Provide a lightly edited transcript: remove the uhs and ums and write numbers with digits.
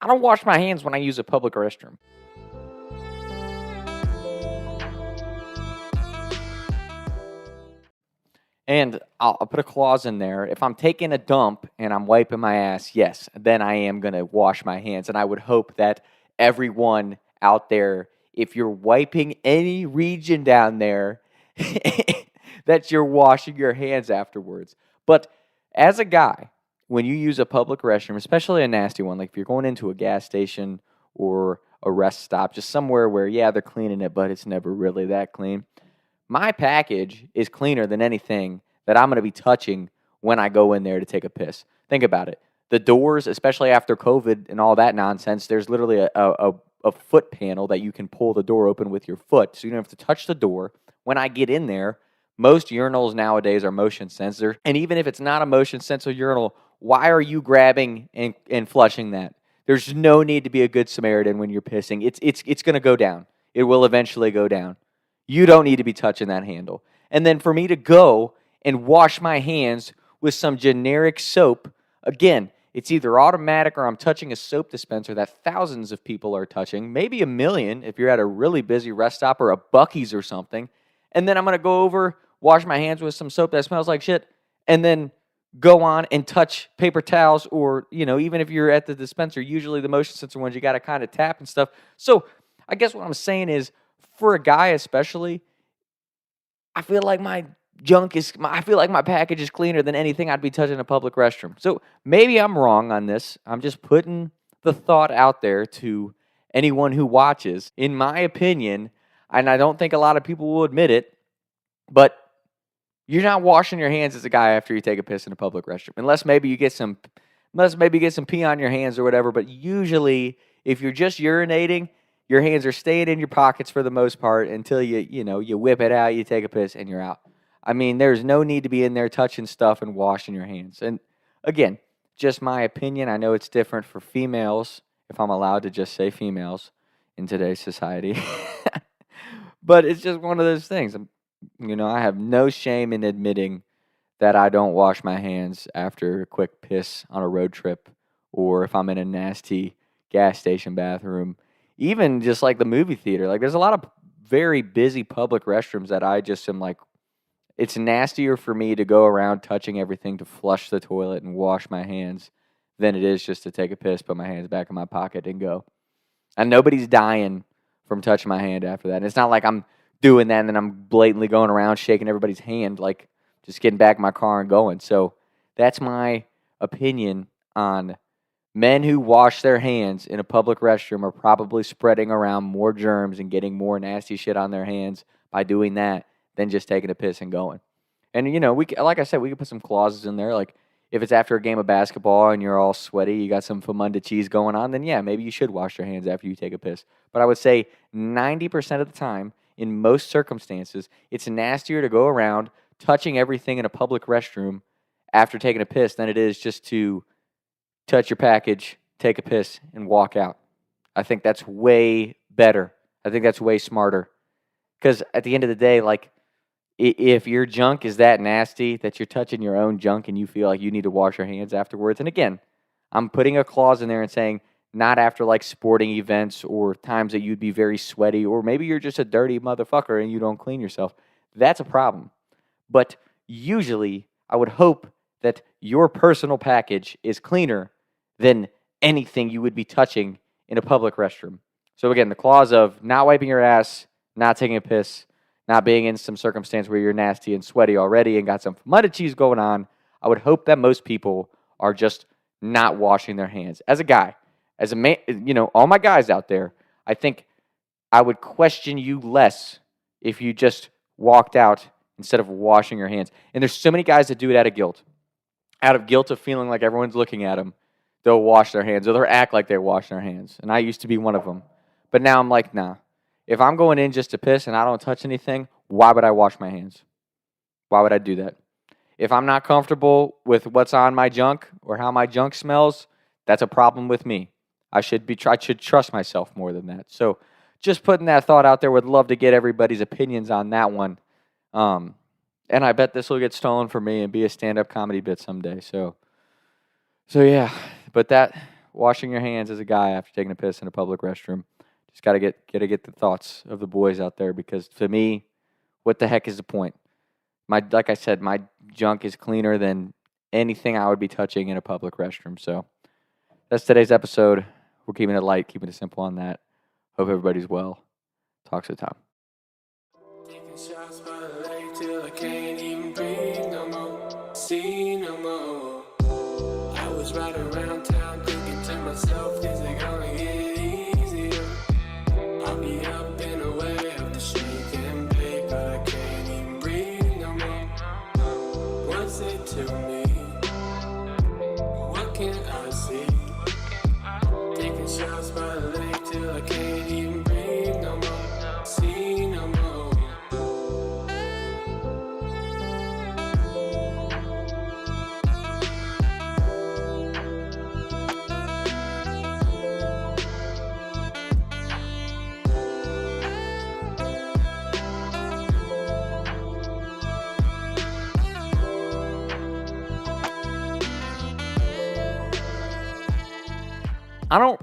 I don't wash my hands when I use a public restroom. And I'll put a clause in there. If I'm taking a dump and I'm wiping my ass, yes, then I am going to wash my hands. And I would hope that everyone out there, if you're wiping any region down there, that you're washing your hands afterwards. But as a guy, when you use a public restroom, especially a nasty one, like if you're going into a gas station or a rest stop, just somewhere where, yeah, they're cleaning it, but it's never really that clean. My package is cleaner than anything that I'm going to be touching when I go in there to take a piss. Think about it. The doors, especially after COVID and all that nonsense, there's literally a foot panel that you can pull the door open with your foot, so you don't have to touch the door. When I get in there, most urinals nowadays are motion sensor, and even if it's not a motion sensor urinal, why are you grabbing and flushing that? There's no need to be a good Samaritan when you're pissing. It's going to go down. It will eventually go down. You don't need to be touching that handle. And then for me to go and wash my hands with some generic soap, again, it's either automatic or I'm touching a soap dispenser that thousands of people are touching, maybe 1 million if you're at a really busy rest stop or a Buc-ee's or something. And then I'm going to go over, wash my hands with some soap that smells like shit, and then go on and touch paper towels or, even if you're at the dispenser, usually the motion sensor ones, you got to kind of tap and stuff. So I guess what I'm saying is, for a guy especially, I feel like my package is cleaner than anything I'd be touching in a public restroom. So maybe I'm wrong on this. I'm just putting the thought out there to anyone who watches. In my opinion, and I don't think a lot of people will admit it, but you're not washing your hands as a guy after you take a piss in a public restroom. Unless maybe you get some pee on your hands or whatever, but usually if you're just urinating, your hands are staying in your pockets for the most part until you whip it out, you take a piss, and you're out. I mean, there's no need to be in there touching stuff and washing your hands. And again, just my opinion. I know it's different for females, if I'm allowed to just say females in today's society. But it's just one of those things. I have no shame in admitting that I don't wash my hands after a quick piss on a road trip or if I'm in a nasty gas station bathroom. Even just like the movie theater, like there's a lot of very busy public restrooms that I just am like, it's nastier for me to go around touching everything to flush the toilet and wash my hands than it is just to take a piss, put my hands back in my pocket and go. And nobody's dying from touching my hand after that. And it's not like I'm doing that and then I'm blatantly going around shaking everybody's hand, like just getting back in my car and going. So that's my opinion on men who wash their hands in a public restroom are probably spreading around more germs and getting more nasty shit on their hands by doing that than just taking a piss and going. And, like I said, we could put some clauses in there. Like, if it's after a game of basketball and you're all sweaty, you got some Famunda cheese going on, then, yeah, maybe you should wash your hands after you take a piss. But I would say 90% of the time, in most circumstances, it's nastier to go around touching everything in a public restroom after taking a piss than it is just to touch your package, take a piss, and walk out. I think that's way better. I think that's way smarter. Because at the end of the day, like, if your junk is that nasty that you're touching your own junk and you feel like you need to wash your hands afterwards, and again, I'm putting a clause in there and saying not after like sporting events or times that you'd be very sweaty, or maybe you're just a dirty motherfucker and you don't clean yourself. That's a problem. But usually, I would hope that your personal package is cleaner than anything you would be touching in a public restroom. So again, the clause of not wiping your ass, not taking a piss, not being in some circumstance where you're nasty and sweaty already and got some muddy cheese going on, I would hope that most people are just not washing their hands. As a guy, as a man, all my guys out there, I think I would question you less if you just walked out instead of washing your hands. And there's so many guys that do it out of guilt. Out of guilt of feeling like everyone's looking at them, they'll wash their hands, or they'll act like they're washing their hands. And I used to be one of them. But now I'm like, nah. If I'm going in just to piss and I don't touch anything, why would I wash my hands? Why would I do that? If I'm not comfortable with what's on my junk or how my junk smells, that's a problem with me. I should trust myself more than that. So just putting that thought out there, would love to get everybody's opinions on that one. And I bet this will get stolen from me and be a stand-up comedy bit someday. So yeah. But that washing your hands as a guy after taking a piss in a public restroom. Just gotta get the thoughts of the boys out there, because to me, what the heck is the point? Like I said, my junk is cleaner than anything I would be touching in a public restroom. So that's today's episode. We're keeping it light, keeping it simple on that. Hope everybody's well. Talk to the time. Taking shots by the lake till I can't even breathe no more, see no more. I was riding around town thinking to myself, is it gonna get easier? I'll be up and away up the street and bake, but I can't even breathe no more. What's it to me? What can I see? Taking shots by the lake till I can't even breathe no more, see no more. I don't